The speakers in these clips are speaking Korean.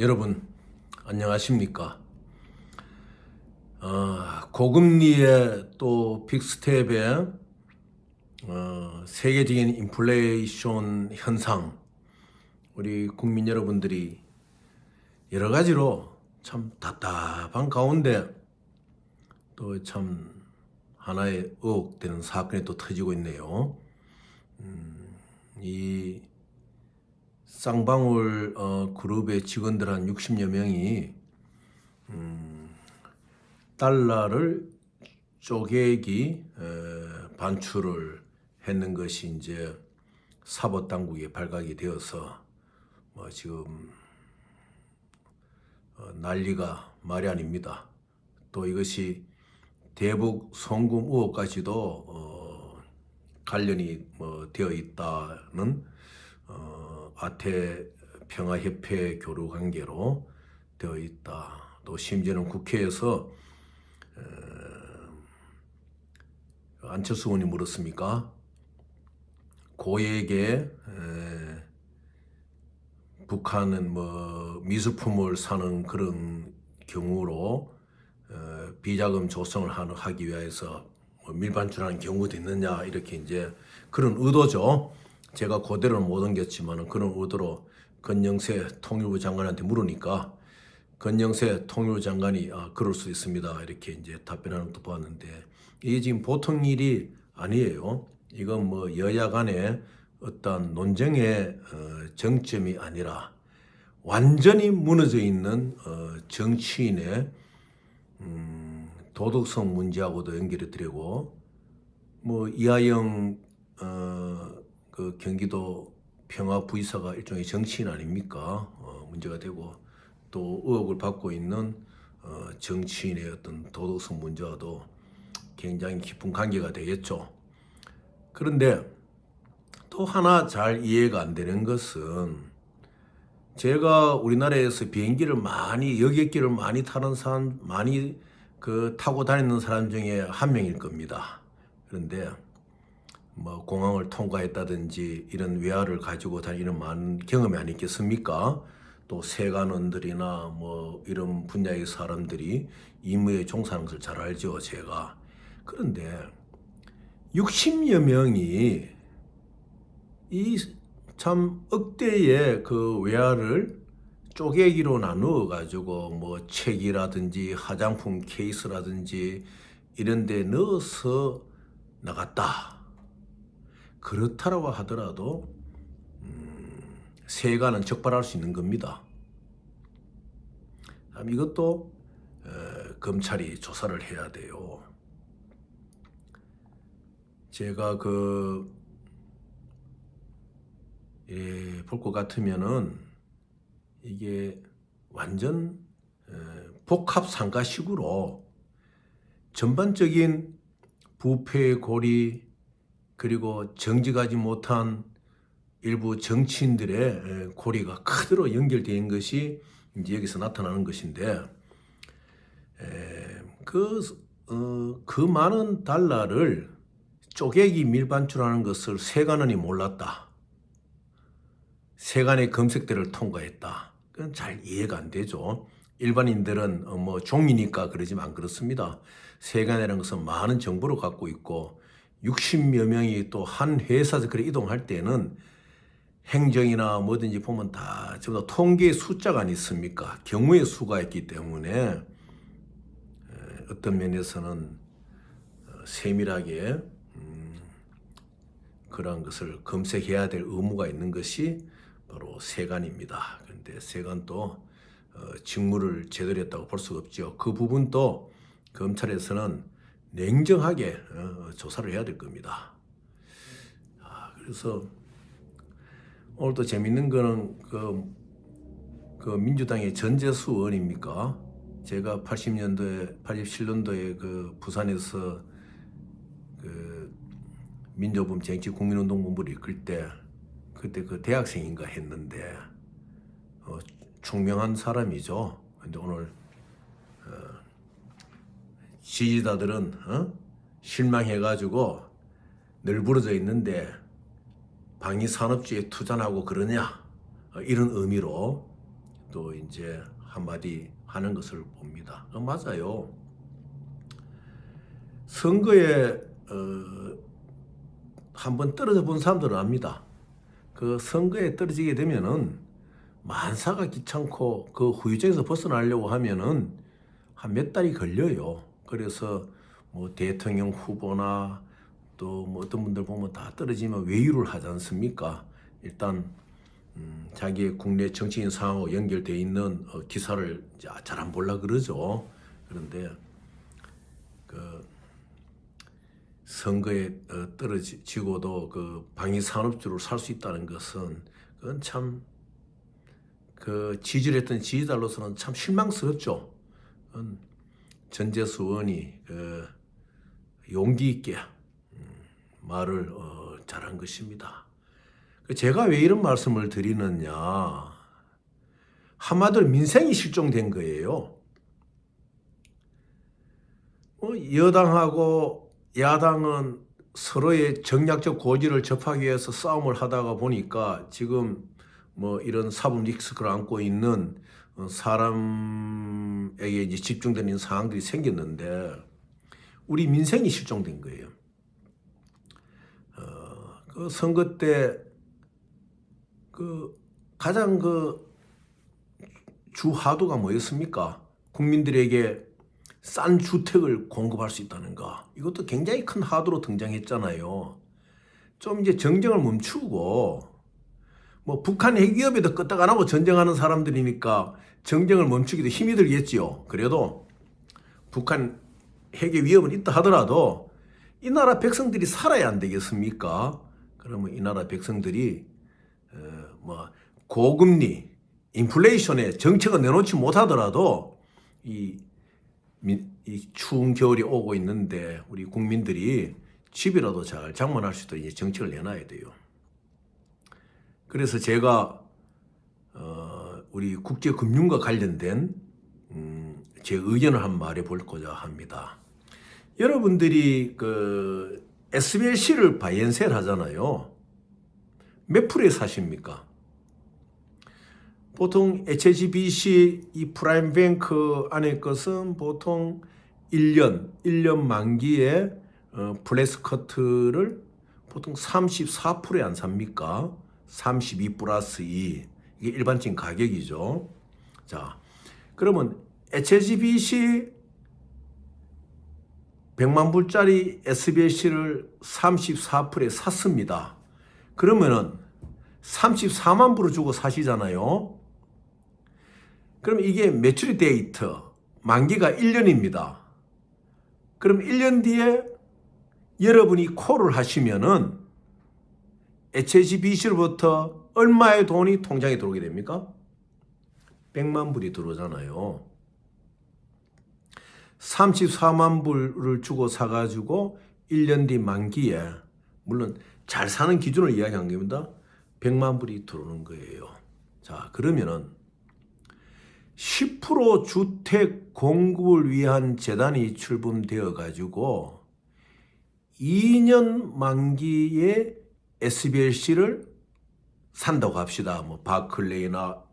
여러분 안녕하십니까? 고금리의 또 빅스텝의 세계적인 인플레이션 현상, 우리 국민 여러분들이 여러 가지로 참 답답한 가운데 또 참 하나의 의혹되는 사건이 또 터지고 있네요. 이 쌍방울 그룹의 직원들 한 60여 명이 달러를 쪼개기 반출을 했는 것이 이제 사법 당국에 발각이 되어서 지금 난리가 말이 아닙니다. 또 이것이 대북 송금 의혹까지도 관련이 되어 있다는 아태 평화협회 교류 관계로 되어 있다. 또 심지어는 국회에서 안철수 의원이 물었습니까? 고액의 북한은 미술품을 사는 그런 경우로 비자금 조성을 하기 위해서 밀반출하는 경우도 있느냐, 이렇게 이제 그런 의도죠. 제가 그대로는 못 옮겼지만 그런 의도로 권영세 통일부 장관한테 물으니까 권영세 통일부 장관이 그럴 수 있습니다, 이렇게 이제 답변하는 것도 보았는데, 이게 지금 보통 일이 아니에요. 이건 여야 간의 어떤 논쟁의 정점이 아니라 완전히 무너져 있는 정치인의 도덕성 문제하고도 연결이 되고, 이하영 그 경기도 평화부의사가 일종의 정치인 아닙니까? 문제가 되고, 또 의혹을 받고 있는 정치인의 어떤 도덕성 문제와도 굉장히 깊은 관계가 되겠죠. 그런데 또 하나 잘 이해가 안 되는 것은, 제가 우리나라에서 비행기를 많이, 여객기를 많이 타는 사람, 많이 타고 다니는 사람 중에 한 명일 겁니다. 그런데 공항을 통과했다든지 이런 외화를 가지고 다니는 많은 경험이 아니겠습니까? 또 세관원들이나 이런 분야의 사람들이 임무에 종사하는 것을 잘 알죠, 제가. 그런데 60여 명이 이 참 억대의 그 외화를 쪼개기로 나누어 가지고 책이라든지 화장품 케이스라든지 이런 데 넣어서 나갔다. 그렇다라고 하더라도 세관은 적발할 수 있는 겁니다. 이것도 검찰이 조사를 해야 돼요. 제가 볼 것 같으면은 이게 완전 복합 상가식으로 전반적인 부패 고리, 그리고 정직하지 못한 일부 정치인들의 고리가 그대로 연결된 것이 이제 여기서 나타나는 것인데, 그 많은 달러를 쪼개기 밀반출하는 것을 세관원이 몰랐다, 세관의 검색대를 통과했다, 그건 잘 이해가 안 되죠. 일반인들은 종이니까 그러지만 안 그렇습니다. 세관이라는 것은 많은 정보를 갖고 있고, 60여 명이 또 한 회사에서 그래 이동할 때는 행정이나 뭐든지 보면 다 전부 다 통계의 숫자가 아니습니까? 경우의 수가 있기 때문에 어떤 면에서는 세밀하게 그러한 것을 검색해야 될 의무가 있는 것이 바로 세관입니다. 그런데 세관도 직무를 제대로 했다고 볼 수가 없죠. 그 부분도 검찰에서는 냉정하게 조사를 해야 될 겁니다. 그래서 오늘 또 재밌는 거는 그 민주당의 전재수 의원입니까? 제가 87년도에 그 부산에서 그 민주범 정치 국민운동본부를 이끌 때, 그때 그 대학생인가 했는데 총명한 사람이죠. 근데 오늘 지지자들은 실망해가지고 널브러져 있는데 방위산업주에 투자하고 그러냐, 이런 의미로 또 이제 한마디 하는 것을 봅니다. 맞아요. 선거에 한번 떨어져 본 사람들은 압니다. 그 선거에 떨어지게 되면은 만사가 귀찮고 그 후유증에서 벗어나려고 하면은 한 몇 달이 걸려요. 그래서 뭐 대통령 후보나 또 뭐 어떤 분들 보면 다 떨어지면 외유를 하지 않습니까? 일단 자기의 국내 정치인 상황하고 연결되어 있는 기사를 잘 안 보려 그러죠. 그런데 그 선거에 떨어지고도 그 방위산업주로 살 수 있다는 것은 그건 참 그 지지를 했던 지지자로서는 참 실망스럽죠. 전재수 의원이 그 용기 있게 말을 잘한 것입니다. 제가 왜 이런 말씀을 드리느냐, 한마디로 민생이 실종된 거예요. 여당하고 야당은 서로의 정략적 고지를 접하기 위해서 싸움을 하다가 보니까 지금 뭐 이런 사법 리스크를 안고 있는 사람에게 이제 집중되는 상황들이 생겼는데 우리 민생이 실종된 거예요. 그 선거 때 그 가장 그 주하도가 뭐였습니까? 국민들에게 싼 주택을 공급할 수 있다는 거. 이것도 굉장히 큰 하도로 등장했잖아요. 좀 이제 정쟁을 멈추고 뭐 북한 핵위협에도 끄떡 안 하고 전쟁하는 사람들이니까 정쟁을 멈추기도 힘이 들겠지요. 그래도 북한 핵의 위협은 있다 하더라도 이 나라 백성들이 살아야 안 되겠습니까? 그러면 이 나라 백성들이 뭐 고금리, 인플레이션에 정책을 내놓지 못하더라도 이 추운 겨울이 오고 있는데 우리 국민들이 집이라도 잘 장만할 수 있도록 이제 정책을 내놔야 돼요. 그래서 제가 우리 국제금융과 관련된 제 의견을 한번 말해 보고자 합니다. 여러분들이 그 SBLC를 바이앤셀 하잖아요. 몇 프로에 사십니까? 보통 HSBC 이 프라임뱅크 안의 것은 보통 1년 만기에 플래스커트를 보통 34%에 안 삽니까? 32 플러스 2. 이게 일반적인 가격이죠. 자, 그러면 HSBC 100만 불짜리 SBLC를 34%에 샀습니다. 그러면은 34만 불을 주고 사시잖아요. 그럼 이게 매출이 데이트, 만기가 1년입니다. 그럼 1년 뒤에 여러분이 콜을 하시면은 HSBC로부터 얼마의 돈이 통장에 들어오게 됩니까? 100만 불이 들어오잖아요. 34만 불을 주고 사가지고 1년 뒤 만기에, 물론 잘 사는 기준을 이야기한 겁니다. 100만 불이 들어오는 거예요. 자, 그러면은 10% 주택 공급을 위한 재단이 출범되어 가지고 2년 만기에 SBLC를 산다고 합시다. 뭐 바클레이나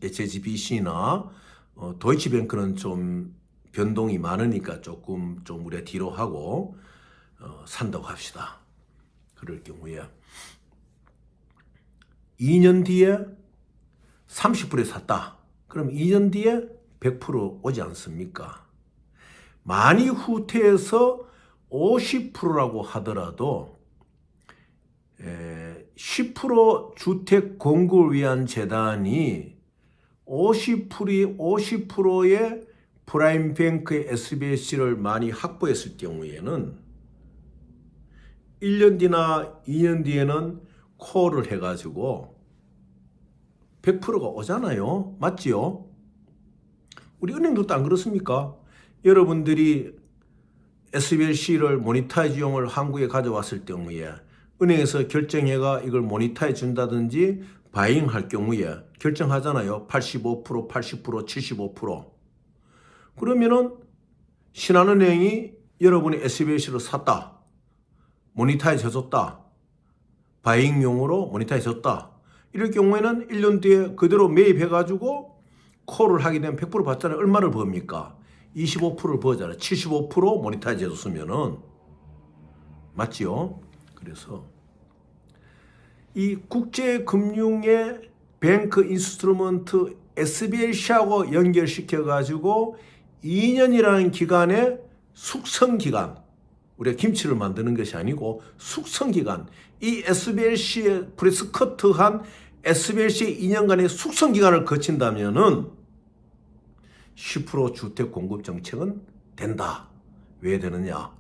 HSBC나 도이치뱅크는 좀 변동이 많으니까 조금 우리가 뒤로 하고 산다고 합시다. 그럴 경우에 2년 뒤에 30%에 샀다. 그럼 2년 뒤에 100% 오지 않습니까? 많이 후퇴해서 50%라고 하더라도 10% 주택 공급을 위한 재단이 50%의 프라임뱅크의 SBLC를 많이 확보했을 경우에는 1년 뒤나 2년 뒤에는 콜을 해가지고 100%가 오잖아요. 맞지요? 우리 은행도 안 그렇습니까? 여러분들이 SBLC를 모니타이즈용을 한국에 가져왔을 경우에 은행에서 결정해가 이걸 모니타이즈 준다든지 바잉할 경우에 결정하잖아요. 85%, 80%, 75%. 그러면은 신한은행이 여러분이 SBLC를 샀다. 모니타이즈 해줬다. 바잉용으로 모니타이즈 해줬다. 이럴 경우에는 1년 뒤에 그대로 매입해가지고 콜을 하게 되면 100% 받잖아요. 얼마를 법니까? 25%를 버잖아요. 75% 모니타이즈 해줬으면은 맞지요? 그래서 이 국제금융의 뱅크 인스트루먼트 SBLC하고 연결시켜 가지고 2년이라는 기간의 숙성기간, 우리가 김치를 만드는 것이 아니고 숙성기간, 이 SBLC에 프레스커트한 SBLC의 2년간의 숙성기간을 거친다면은 10% 주택 공급 정책은 된다. 왜 되느냐?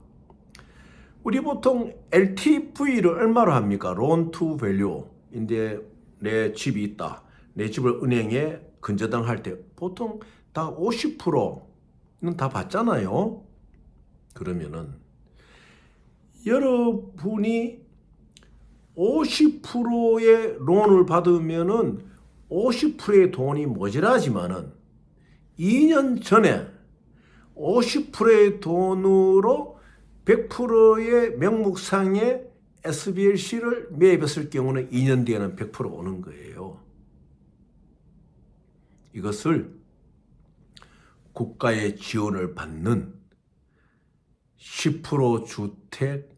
우리 보통 LTV를 얼마로 합니까? Loan to Value. 이제 내 집이 있다. 내 집을 은행에 근저당할 때 보통 다 50%는 다 받잖아요. 그러면은 여러분이 50%의 론을 받으면은 50%의 돈이 모자라지만은 2년 전에 50%의 돈으로 100%의 명목상의 SBLC를 매입했을 경우는 2년 뒤에는 100% 오는 거예요. 이것을 국가의 지원을 받는 10% 주택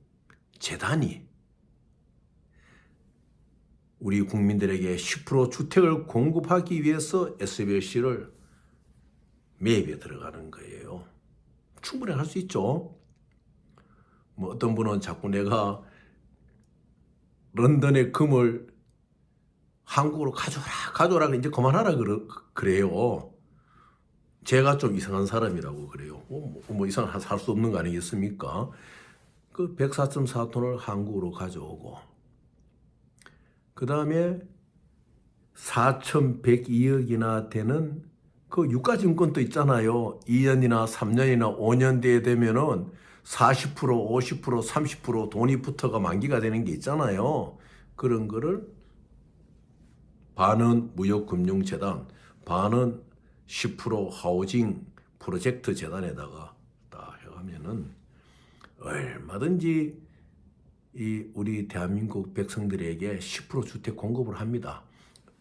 재단이 우리 국민들에게 10% 주택을 공급하기 위해서 SBLC를 매입에 들어가는 거예요. 충분히 할 수 있죠. 뭐 어떤 분은 자꾸 내가 런던의 금을 한국으로 가져오라 이제 그만하라 그래요. 제가 좀 이상한 사람이라고 그래요. 뭐 이상한 살 수 없는 거 아니겠습니까? 그 104.4톤을 한국으로 가져오고 그 다음에 4,102억이나 되는 그 유가증권도 있잖아요. 2년이나 3년이나 5년 뒤에 되면은 40%, 50%, 30% 돈이 붙어가 만기가 되는 게 있잖아요. 그런 거를 반은 무역금융재단, 반은 10% 하우징 프로젝트 재단에다가 다 해가면은 얼마든지 이 우리 대한민국 백성들에게 10% 주택 공급을 합니다.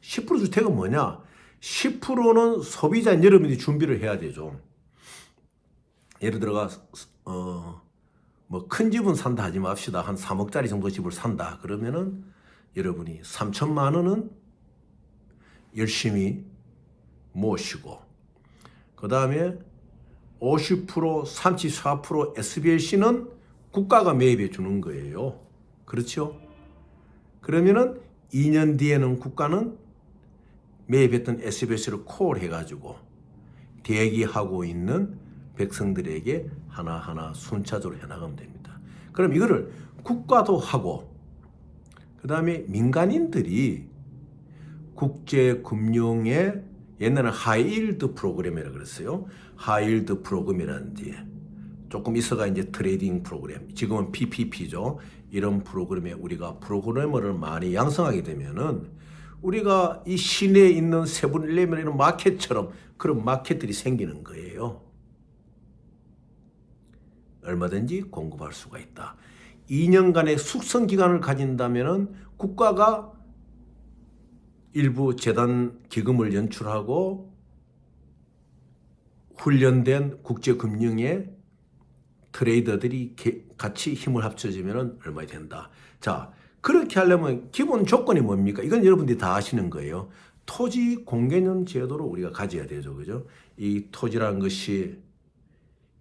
10% 주택은 뭐냐? 10%는 소비자인 여러분이 준비를 해야 되죠. 예를 들어가 뭐 큰 집은 산다 하지 맙시다. 한 3억짜리 정도 집을 산다. 그러면은 여러분이 3천만 원은 열심히 모시고 그 다음에 50%, 34% SBLC는 국가가 매입해 주는 거예요. 그렇죠? 그러면은 2년 뒤에는 국가는 매입했던 SBLC를 콜해가지고 대기하고 있는 백성들에게 하나하나 순차적으로 해나가면 됩니다. 그럼 이거를 국가도 하고 그 다음에 민간인들이 국제금융의 옛날에는 하이힐드 프로그램이라고 그랬어요. 하이힐드 프로그램이라는 뒤에 조금 있어가 이제 트레이딩 프로그램, 지금은 PPP죠. 이런 프로그램에 우리가 프로그래머를 많이 양성하게 되면은 우리가 이 시내에 있는 세븐일레븐 이런 마켓처럼 그런 마켓들이 생기는 거예요. 얼마든지 공급할 수가 있다. 2년간의 숙성 기간을 가진다면은 국가가 일부 재단 기금을 연출하고 훈련된 국제금융의 트레이더들이 같이 힘을 합쳐지면 얼마 된다. 자, 그렇게 하려면 기본 조건이 뭡니까? 이건 여러분들이 다 아시는 거예요. 토지 공개념 제도를 우리가 가져야 되죠. 그죠? 이 토지라는 것이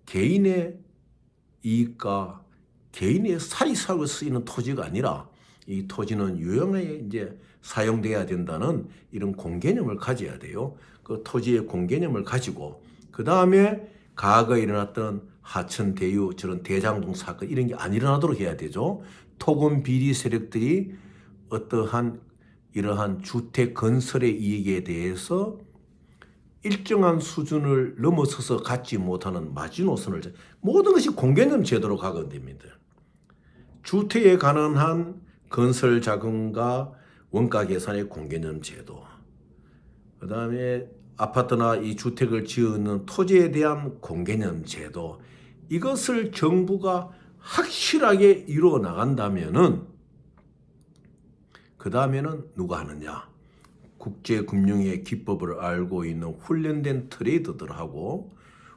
개인의 이익과 개인의 사리사욕을 쓰이는 토지가 아니라 이 토지는 유용하게 이제 사용돼야 된다는 이런 공개념을 가져야 돼요. 그 토지의 공개념을 가지고 그 다음에 과거에 일어났던 하천 대유 저런 대장동 사건 이런 게 안 일어나도록 해야 되죠. 토건 비리 세력들이 어떠한 이러한 주택 건설의 이익에 대해서 일정한 수준을 넘어서서 갖지 못하는 마지노선을 모든 것이 공개념 제도로 가건 됩니다. 주택에 관한 건설 자금과 원가 계산의 공개념 제도, 그 다음에 아파트나 이 주택을 지으는 토지에 대한 공개념 제도, 이것을 정부가 확실하게 이루어 나간다면은 그 다음에는 누가 하느냐? 국제금융의 기법을 알고 있는 훈련된 트레이더들하고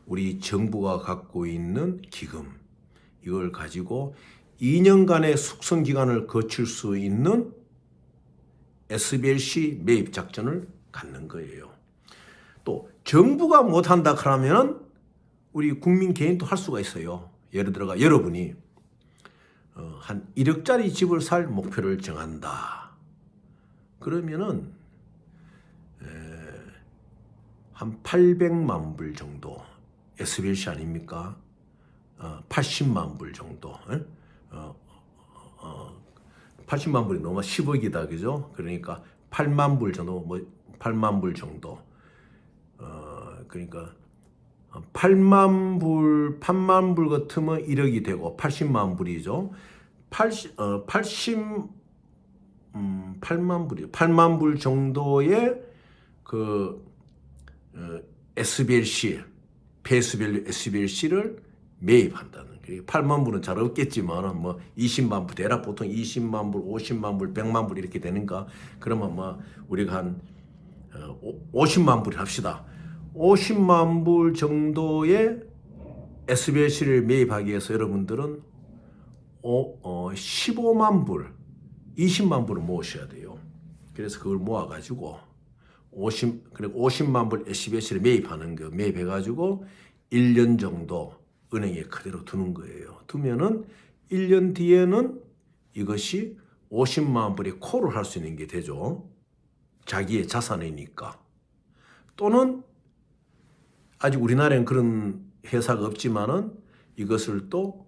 우리 정부가 갖고 있는 기금, 이걸 가지고 2년간의 숙성 기간을 거칠 수 있는 SBLC 매입 작전을 갖는 거예요. 또 정부가 못한다 그러면 우리 국민 개인도 할 수가 있어요. 예를 들어가 여러분이 한 1억짜리 집을 살 목표를 정한다. 그러면은 한 800만 불 정도, SBLC 아닙니까? 80만 불 정도. 80만 불이 너무 10억이다, 그죠? 그러니까 8만 불 정도, 8만 불 정도. 그러니까 8만 불 같으면 1억이 되고 80만 불이죠. 8만 불 정도의 SBLC, 페이스밸류 SBLC를 매입한다는 거예요. 8만 불은 잘 없겠지만 20만 불, 대략 보통 20만 불, 50만 불, 100만 불 이렇게 되는가? 그러면 우리가 한 50만 불 합시다. 50만 불 정도의 SBLC를 매입하기 위해서 여러분들은 15만 불, 20만 불을 모으셔야 돼요. 그래서 그걸 모아가지고 50만 불 SBLC를 매입해가지고 1년 정도 은행에 그대로 두는 거예요. 두면은 1년 뒤에는 이것이 50만 불에 콜을 할 수 있는 게 되죠. 자기의 자산이니까. 또는 아직 우리나라에는 그런 회사가 없지만은 이것을 또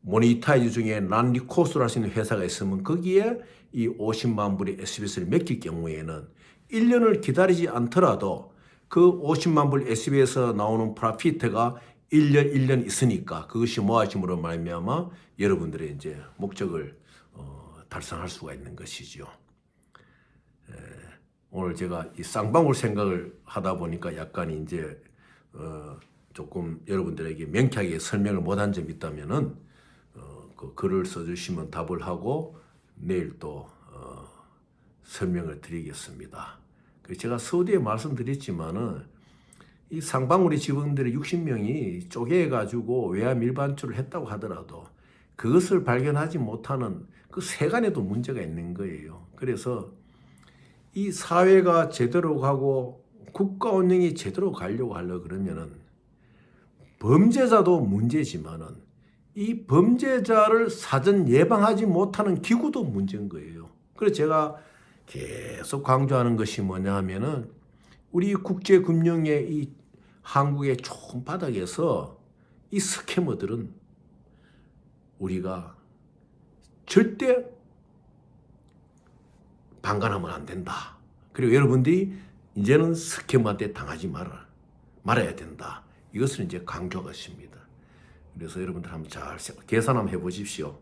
모니타이즈 중에 난리코스로 할 수 있는 회사가 있으면 거기에 이 50만 불의 SBS를 맡길 경우에는 1년을 기다리지 않더라도 그 50만 불 SBS에서 나오는 프로피트가 1년 있으니까 그것이 모아짐으로 말미암아 여러분들의 이제 목적을 달성할 수가 있는 것이죠. 오늘 제가 이 쌍방울 생각을 하다 보니까 약간 이제 조금 여러분들에게 명쾌하게 설명을 못한 점이 있다면은 그 글을 써주시면 답을 하고 내일 또 설명을 드리겠습니다. 제가 서두에 말씀드렸지만은 이 쌍방울의 직원들의 60명이 쪼개가지고 외화 밀반출을 했다고 하더라도 그것을 발견하지 못하는 그 세간에도 문제가 있는 거예요. 그래서 이 사회가 제대로 가고 국가 운영이 제대로 가려고 그러면은 범죄자도 문제지만은 이 범죄자를 사전 예방하지 못하는 기구도 문제인 거예요. 그래서 제가 계속 강조하는 것이 뭐냐 하면은 우리 국제금융의 이 한국의 좁은 바닥에서 이 스캐머들은 우리가 절대 방관하면 안 된다. 그리고 여러분들이 이제는 스캐머한테 당하지 말아야 된다. 이것을 이제 강조하고 있습니다. 그래서 여러분들 한번 잘 계산 한번 해보십시오.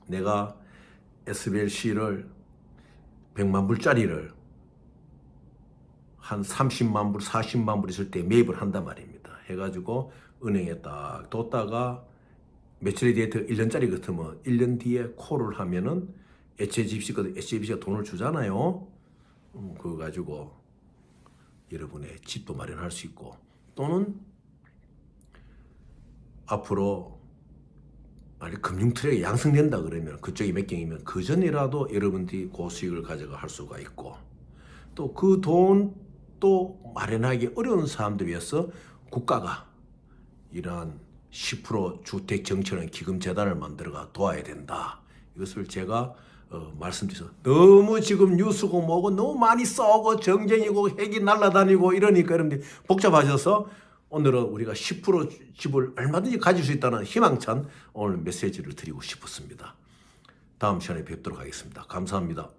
내가 SBLC를 100만 불짜리를 한 30만 불, 40만 불 있을 때 매입을 한단 말입니다. 해가지고 은행에 딱 뒀다가 며칠 뒤에 1년짜리 같으면 1년 뒤에 콜을 하면은 HSBC가 돈을 주잖아요. 그거 가지고 여러분의 집도 마련할 수 있고 또는 앞으로 금융 트랙이 양성된다 그러면 그쪽이 몇 경이면 그 전이라도 여러분들이 고수익을 가져가 할 수가 있고 또 그 돈 또 마련하기 어려운 사람들 위해서 국가가 이러한 10% 주택 정책원 기금 재단을 만들어가 도와야 된다. 이것을 제가 말씀드려서 너무 지금 뉴스고 뭐고 너무 많이 싸우고 정쟁이고 핵이 날아다니고 이러니까 여러분들이 복잡하셔서 오늘은 우리가 10% 집을 얼마든지 가질 수 있다는 희망찬 오늘 메시지를 드리고 싶었습니다. 다음 시간에 뵙도록 하겠습니다. 감사합니다.